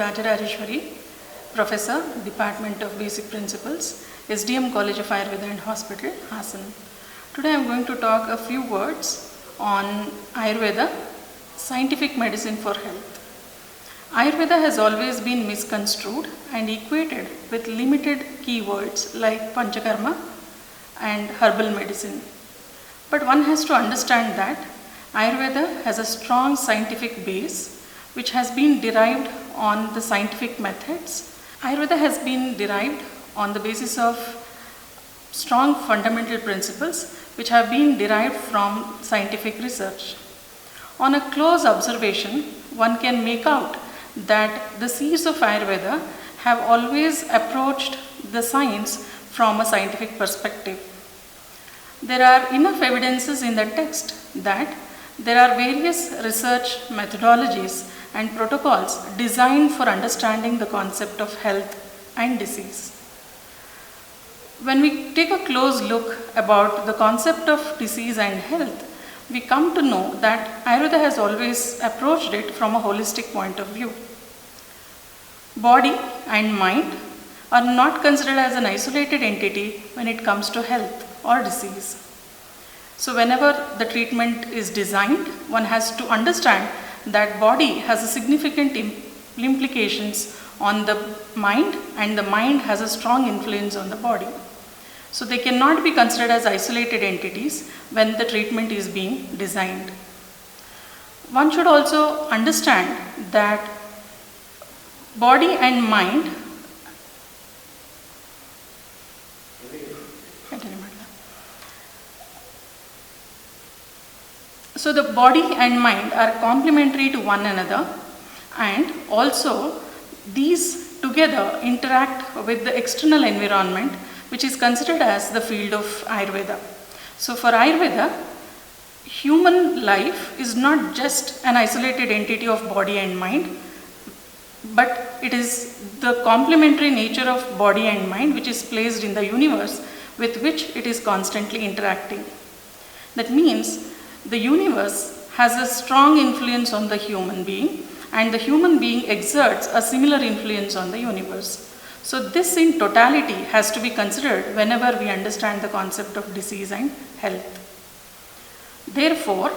Rajarajeshwari, Professor, Department of Basic Principles, SDM College of Ayurveda and Hospital, Hassan. Today I am going to talk a few words on Ayurveda, scientific medicine for health. Ayurveda has always been misconstrued and equated with limited keywords like Panchakarma and herbal medicine. But one has to understand that Ayurveda has a strong scientific base which has been derived on the scientific methods. Ayurveda has been derived on the basis of strong fundamental principles which have been derived from scientific research. On a close observation, one can make out that the seeds of Ayurveda have always approached the science from a scientific perspective. There are enough evidences in the text that there are various research methodologies and protocols designed for understanding the concept of health and disease. When we take a close look about the concept of disease and health, we come to know that Ayurveda has always approached it from a holistic point of view. Body and mind are not considered as an isolated entity when it comes to health or disease. So whenever the treatment is designed, one has to understand that body has a significant implications on the mind and the mind has a strong influence on the body. So they cannot be considered as isolated entities when the treatment is being designed. One should also understand that body and mind So the body and mind are complementary to one another, and also these together interact with the external environment, which is considered as the field of Ayurveda. So for Ayurveda, human life is not just an isolated entity of body and mind, but it is the complementary nature of body and mind which is placed in the universe with which it is constantly interacting. That means the universe has a strong influence on the human being, and the human being exerts a similar influence on the universe. So this in totality has to be considered whenever we understand the concept of disease and health. Therefore,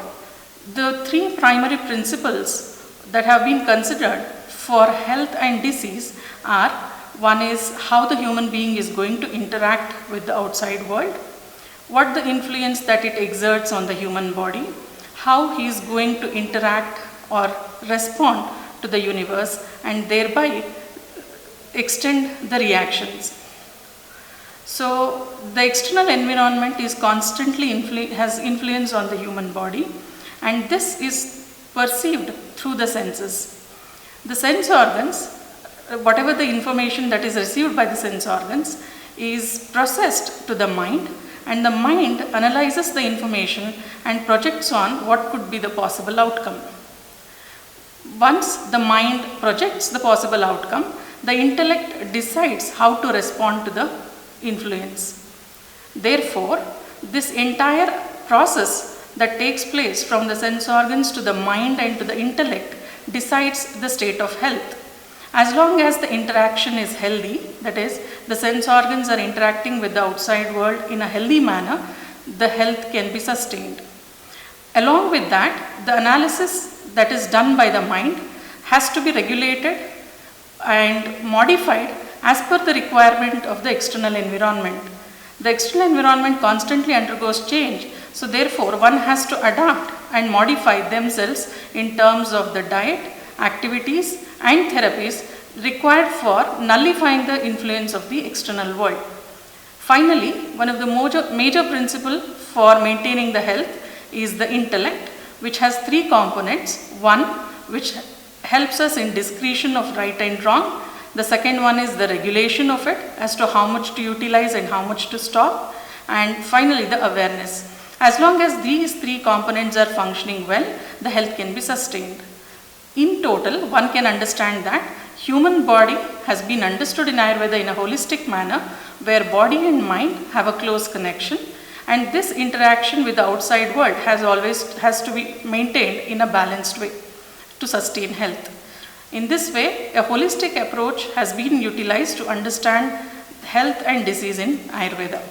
the three primary principles that have been considered for health and disease are: one is how the human being is going to interact with the outside world, what the influence that it exerts on the human body, how he is going to interact or respond to the universe and thereby extend the reactions. So the external environment is constantly has influence on the human body, and this is perceived through the senses. The sense organs, whatever the information that is received by the sense organs, is processed to the mind, and the mind analyzes the information and projects on what could be the possible outcome. Once the mind projects the possible outcome, the intellect decides how to respond to the influence. Therefore, this entire process that takes place from the sense organs to the mind and to the intellect decides the state of health. As long as the interaction is healthy, that is, the sense organs are interacting with the outside world in a healthy manner, the health can be sustained. Along with that, the analysis that is done by the mind has to be regulated and modified as per the requirement of the external environment. The external environment constantly undergoes change, so therefore one has to adapt and modify themselves in terms of the diet, activities and therapies required for nullifying the influence of the external world. Finally, one of the major principles for maintaining the health is the intellect, which has three components. One, which helps us in discretion of right and wrong. The second one is the regulation of it as to how much to utilize and how much to stop. And finally, the awareness. As long as these three components are functioning well, the health can be sustained. In total, one can understand that human body has been understood in Ayurveda in a holistic manner, where body and mind have a close connection, and this interaction with the outside world has to be maintained in a balanced way to sustain health. In this way, a holistic approach has been utilized to understand health and disease in Ayurveda.